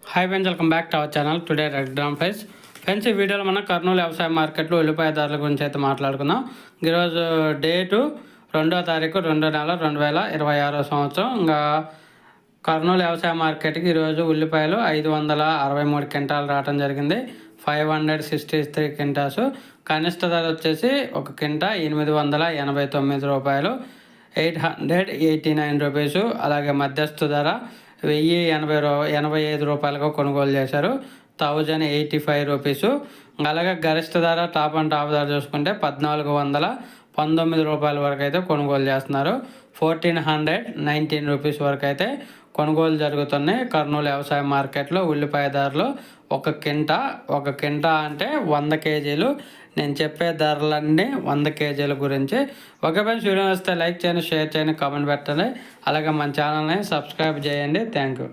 Hi friends, welcome back to our channel. Today red gram price. Friends, ఈ వీడియోలో మనం కర్నూలు వ్యవసాయ మార్కెట్లో ఉల్లిపాయ ధరల గురించి అయితే మాట్లాడుకుందాం. ఈరోజు డేటు 2వ తారీఖు 2వ నెల 2026 సంవత్సరం. ఇంకా కర్నూలు వ్యవసాయ మార్కెట్కి ఈరోజు ఉల్లిపాయలు 563 క్వింటాలు రావడం జరిగింది. 563 క్వింటాల్స్. కనిష్ట ధర వచ్చేసి ఒక క్వింటా 889 రూపాయలు, 889 రూపీసు. అలాగే మధ్యస్థ ధర 1085 రూపాయలకు కొనుగోలు చేశారు, 1085 రూపీసు. అలాగే గరిష్ట ధర టాప్ అండ్ టాప్ ధర చూసుకుంటే 1419 రూపాయల వరకు అయితే కొనుగోలు చేస్తున్నారు. 1419 రూపీస్ వరకు అయితే కొనుగోలు జరుగుతున్నాయి కర్నూలు వ్యవసాయ మార్కెట్లో ఉల్లిపాయ ధరలు. ఒక కింటా అంటే 100 కేజీలు. నేను చెప్పే ధరలన్నీ 100 కేజీల గురించి. ఓకే ఫ్రెండ్స్, వీడియో వస్తే లైక్ చేయండి, షేర్ చేయండి, కామెంట్ పెట్టండి. అలాగే మన ఛానల్ని సబ్స్క్రైబ్ చేయండి. Thank you.